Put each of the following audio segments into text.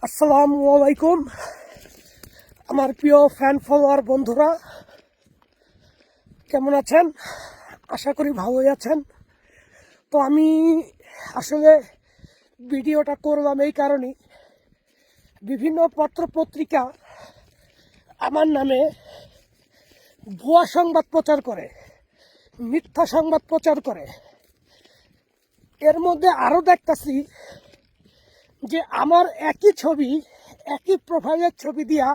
আসসালামু আলাইকুম আমার প্রিয় ফ্যান ফলোয়ার বন্ধুরা, কেমন আছেন? আশা করি ভালোই আছেন। তো আমি আসলে ভিডিওটা করলাম এই কারণেই, বিভিন্ন পত্রপত্রিকা আমার নামে ভুয়া সংবাদ প্রচার করে, মিথ্যা সংবাদ প্রচার করে। এর মধ্যে আরও দেখতেছি যে আমার একই ছবি, একই প্রোফাইলের ছবি দিয়া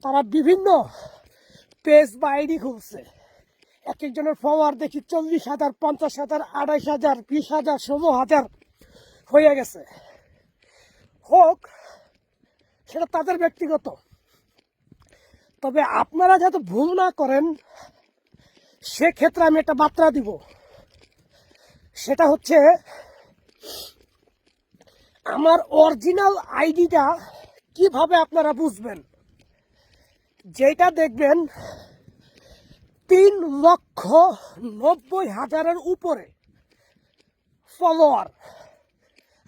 তারা বিভিন্ন পেজ বা আইডি খুলছে। এক একজনের ফলোয়ার দেখি 40,000, 50,000, 28,000, 20,000, 16,000 হয়ে গেছে। হোক, সেটা তাদের ব্যক্তিগত। তবে আপনারা যাতে ভুল না করেন সেক্ষেত্রে আমি একটা বার্তা দিব। সেটা হচ্ছে, আমার অরিজিনাল আইডিটা কিভাবে আপনারা বুঝবেন? যেটা দেখবেন 3,90,000-এর উপরে ফলোয়ার।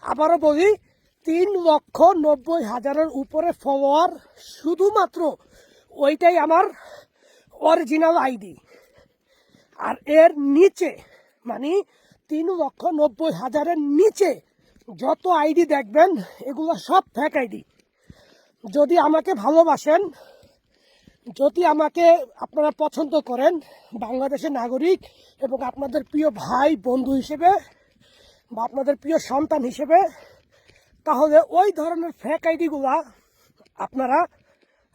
আবারও বলি, 3,90,000-এর উপরে ফলোয়ার, শুধুমাত্র ওইটাই আমার অরিজিনাল আইডি। আর এর নিচে, মানে 3,90,000-এর নিচে যত আইডি দেখবেন এগুলো সব ফেক আইডি। যদি আমাকে ভালোবাসেন, যদি আমাকে আপনারা পছন্দ করেন বাংলাদেশের নাগরিক এবং আপনাদের প্রিয় ভাই বন্ধু হিসেবে বা আপনাদের প্রিয় সন্তান হিসেবে, তাহলে ওই ধরনের ফেক আইডিগুলা আপনারা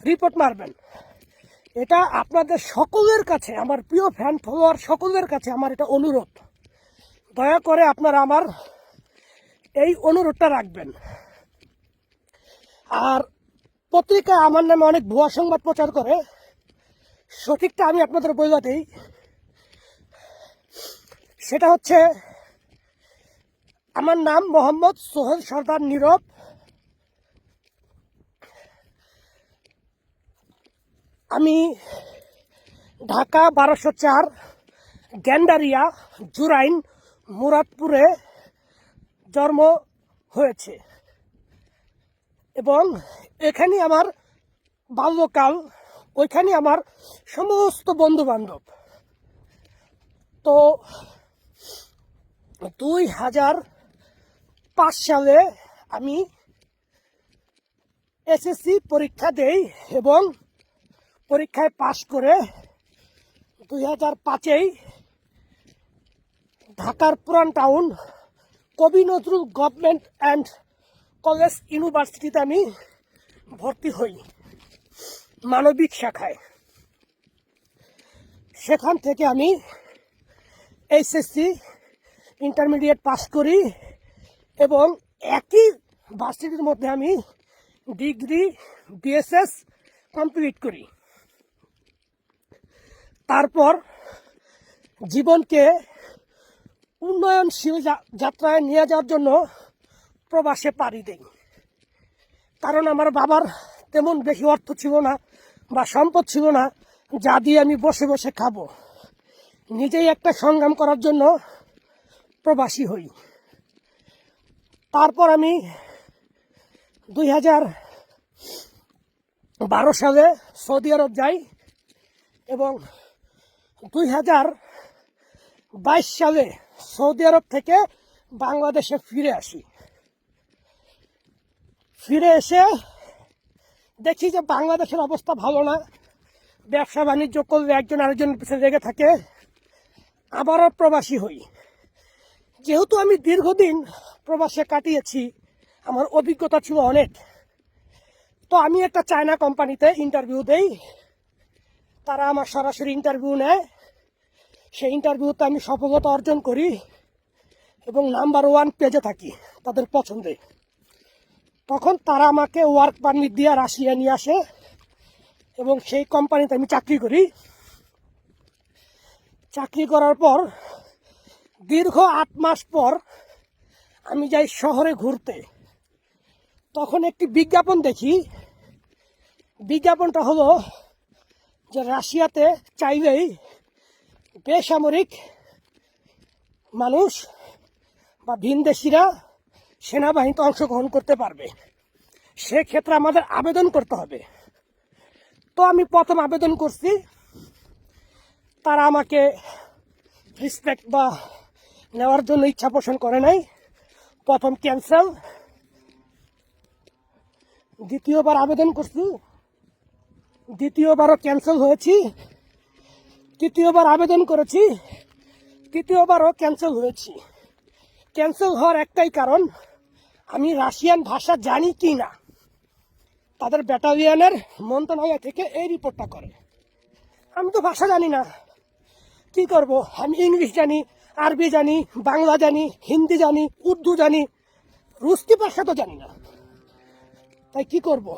রিপোর্ট মারবেন। এটা আপনাদের সকলের কাছে, আমার প্রিয় ফ্যান ফলোয়ার সকলের কাছে আমার এটা অনুরোধ। দয়া করে আপনারা আমার এই অনুরোধটা রাখবেন। আর পত্রিকায় আমার নামে অনেক ভুয়া সংবাদ প্রচার করে, সঠিকটা আমি আপনাদের বলে দিই। সেটা হচ্ছে, আমার নাম মোহাম্মদ সোহেল সর্দার নীরব। আমি ঢাকা 1204 গ্যান্ডারিয়া জুরাইন মুরাদপুরে জন্ম হয়েছে এবং এখানে আমার বাল্যকাল, ওইখানে আমার সমস্ত বন্ধু বান্ধব। তো 2005 সালে আমি এসএসসি পরীক্ষা দেই এবং পরীক্ষায় পাশ করে 2005-এই ঢাকার পুরান টাউন কবি নজরুল গভর্নমেন্ট অ্যান্ড কলেজ ইউনিভার্সিটিতে আমি ভর্তি হই মানবিক শাখায়। সেখান থেকে আমি এইচএসসি ইন্টারমিডিয়েট পাস করি এবং একই ভার্সিটির মধ্যে আমি ডিগ্রি বিএসএস কমপ্লিট করি। তারপর জীবনকে উন্নয়নশীল যাত্রায় নিয়ে যাওয়ার জন্য প্রবাসে পাড়ি দেই। কারণ আমার বাবার তেমন বেশি অর্থ ছিল না বা সম্পদ ছিল না যা দিয়ে আমি বসে বসে খাবো। নিজেই একটা সংগ্রাম করার জন্য প্রবাসী হই। তারপর আমি 2012 সালে সৌদি আরব যাই এবং 2022 সালে সৌদি আরব থেকে বাংলাদেশে ফিরে আসি। ফিরে এসে দেখি যে বাংলাদেশের অবস্থা ভালো না। ব্যবসা বাণিজ্য করলে একজন আরেকজনের পিছনে লেগে থাকে। আবারও প্রবাসী হই। যেহেতু আমি দীর্ঘদিন প্রবাসে কাটিয়েছি, আমার অভিজ্ঞতা ছিল অনেক। তো আমি একটা চায়না কোম্পানিতে ইন্টারভিউ দেই। তারা আমার সরাসরি ইন্টারভিউ নেয়। সেই ইন্টারভিউতে আমি সফলতা অর্জন করি এবং নাম্বার 1 পেজে থাকি তাদের পছন্দে। তখন তারা আমাকে ওয়ার্ক পারমিট দিয়ে রাশিয়া নিয়ে আসে এবং সেই কোম্পানিতে আমি চাকরি করি। চাকরি করার পর দীর্ঘ 8 মাস পর আমি যাই শহরে ঘুরতে। তখন একটি বিজ্ঞাপন দেখি। বিজ্ঞাপনটা হলো যে রাশিয়াতে চাইলেই বেসামরিক মানুষ বা ভিনদেশিরা সেনাবাহিনীতে অংশগ্রহণ করতে পারবে। সেক্ষেত্রে আমাদের আবেদন করতে হবে। তো আমি প্রথম আবেদন করছি, তারা আমাকে রিসপেক্ট বা নেওয়ার জন্য ইচ্ছা পোষণ করে নাই। প্রথম ক্যান্সেল, দ্বিতীয়বার আবেদন করছি, দ্বিতীয়বারও ক্যান্সেল হয়েছি, তৃতীয়বার আবেদন করেছি, তৃতীয়বারও ক্যান্সেল হয়েছি। ক্যান্সেল হওয়ার একটাই কারণ, আমি রাশিয়ান ভাষা জানি কি না। তাদের ব্যাটালিয়নের মন্ত্রণালয় থেকে এই রিপোর্টটা করে। আমি তো ভাষা জানি না, কি করব? আমি ইংলিশ জানি, আরবি জানি, বাংলা জানি, হিন্দি জানি, উর্দু জানি, রুস্তি ভাষা তো জানি না, তাই কি করব?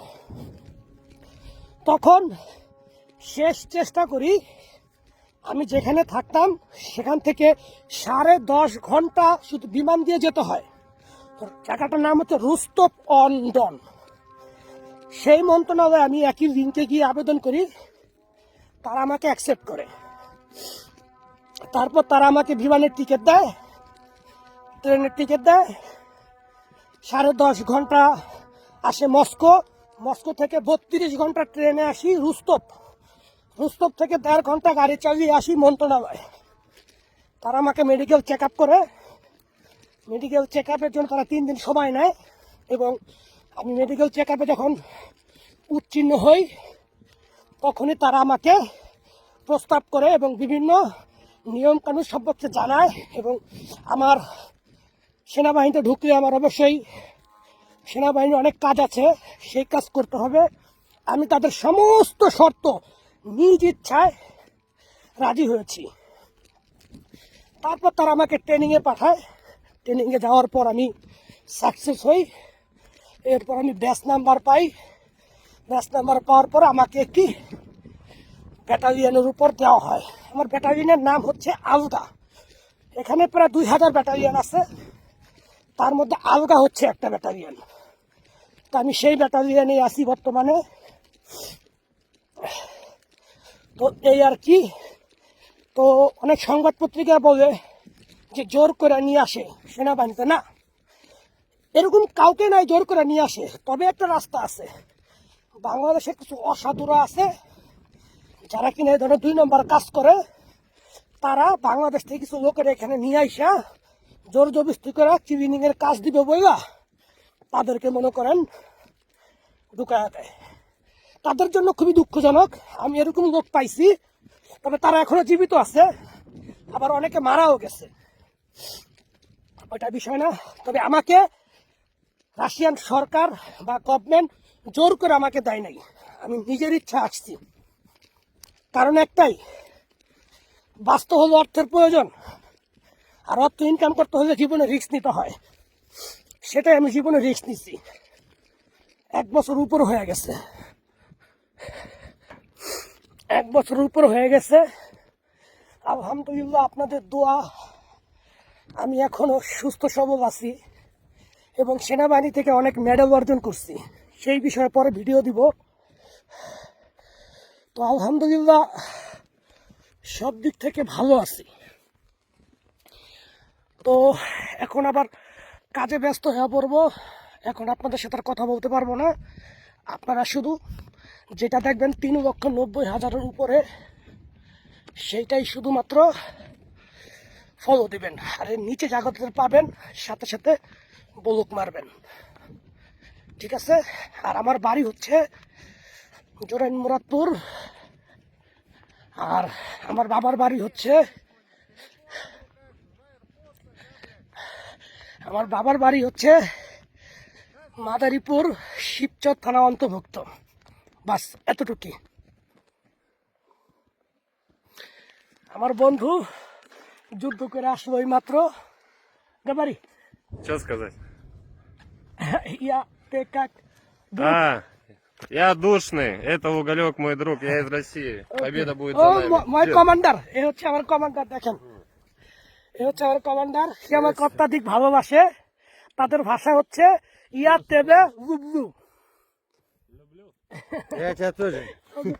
তখন শেষ চেষ্টা করি, আমি যেখানে থাকতাম সেখান থেকে 10.5 ঘন্টা শুধু বিমান দিয়ে যেতে হয়। জায়গাটার নাম হচ্ছে রোস্টভ অন ডন। সেই মন্ত্রণালয়ে আমি একই লিঙ্কে গিয়ে আবেদন করি, তারা আমাকে অ্যাকসেপ্ট করে। তারপর তারা আমাকে বিমানের টিকিট দেয়, ট্রেনের টিকিট দেয়, 10.5 ঘন্টা আসে মস্কো, মস্কো থেকে 32 ঘন্টা ট্রেনে আসি রোস্টভ, রোস্টভ থেকে 1.5 ঘন্টা গাড়ি চালিয়ে আসি মন্ত্রণালয়। তারা আমাকে মেডিকেল চেক আপ করে, মেডিকেল চেক আপের জন্য তারা 3 দিন সময় নেয়, এবং আমি মেডিকেল চেক আপে যখন উত্তীর্ণ হই তখনই তারা আমাকে প্রস্তাব করে এবং বিভিন্ন নিয়মকানুন সম্পর্কে জানায়। এবং আমার সেনাবাহিনীতে ঢুকলে আমার অবশ্যই সেনাবাহিনীর অনেক কাজ আছে, সেই কাজ করতে হবে। আমি তাদের সমস্ত শর্ত নিজ ইচ্ছায় রাজি হয়েছি। তারপর তারা আমাকে ট্রেনিংয়ে পাঠায়, ট্রেনিংয়ে যাওয়ার পর আমি সাকসেস হই। এরপর আমি ব্যাচ নাম্বার পাই, ব্যাচ নাম্বার পাওয়ার পর আমাকে একটি ব্যাটালিয়নের উপর দেওয়া হয়। আমার ব্যাটালিয়নের নাম হচ্ছে আলগা। এখানে প্রায় 2000 ব্যাটালিয়ন আছে, তার মধ্যে আলগা হচ্ছে একটা ব্যাটালিয়ন। তো আমি সেই ব্যাটালিয়নে আছি বর্তমানে। তো এই আর কি। তো অনেক সংবাদ পত্রিকা বলে যে জোর করে নিয়ে আসে সেনাবাহিনীতে, না, এরকম কাউকে নাই জোর করে নিয়ে আসে। তবে একটা রাস্তা আছে, বাংলাদেশে কিছু অসাধুরা আছে যারা কিনা এই ধরনের 2 নম্বর কাজ করে। তারা বাংলাদেশ থেকে কিছু লোকের এখানে নিয়ে আসা জোর জবরদস্তি করে ক্লিনিং এর কাজ দিবে বইলা তাদেরকে মনে করেন ঢুকায়া দেয়। তাদের জন্য খুবই দুঃখজনক, আমি এরকম লোক পাইছি। তবে তারা এখনো জীবিত আছে, আবার অনেকে মারাও গেছে, ওইটা বিষয় না। তবে আমাকে রাশিয়ান সরকার বা গভর্নমেন্ট জোর করে আমাকে দেয় নাই, আমি নিজের ইচ্ছা আসছি। কারণ একটাই, বাস্তব হলো অর্থের প্রয়োজন, আর অর্থ ইনকাম করতে হলে জীবনে রিস্ক নিতে হয়। সেটাই আমি জীবনে রিস্ক নিচ্ছি। 1 বছর উপর হয়ে গেছে, 1 বছর উপর হয়ে গেছে। আলহামদুলিল্লাহ, আপনাদের দোয়া আমি এখনো সুস্থ সবল আছি এবং সেনাবাহিনী থেকে অনেক মেডেল অর্জন করছি, সেই বিষয়ে পরে ভিডিও দিব। তো আলহামদুলিল্লাহ সব দিক থেকে ভালো আছি। তো এখন আবার কাজে ব্যস্ত হয়ে পড়বো, এখন আপনাদের সাথে আর কথা বলতে পারবো না। আপনারা শুধু যেটা দেখবেন 3,90,000 উপরে, সেইটাই শুধুমাত্র ফলো দিবেন। আর এর নিচে জায়গাতে পাবেন, সাথে সাথে বলুক মারবেন, ঠিক আছে? আর আমার বাড়ি হচ্ছে জোরাইন মুরাদপুর, আর আমার বাবার বাড়ি হচ্ছে মাদারীপুর শিবচর থানা অন্তর্ভুক্ত। বাস এতটুকুই। আমার বন্ধু যুদ্ধ করে আসলো এই মাত্র। গাবারি Что сказать? ইয়া তে কাক Я душный, это Уголек, мой друг, я из России. Победа будет ও за нами. মাই Дед. কমান্ডার, এ হচ্ছে আমার কমান্ডার। দেখেন, এ হচ্ছে আমার কমান্ডার। সে আমার অত্যাধিক ভালোবাসে। তাদের ভাষা হচ্ছে ইয়া তেবে লুবলু। Я тебя тоже.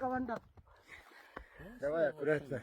কমান্ডার Давай, аккуратно.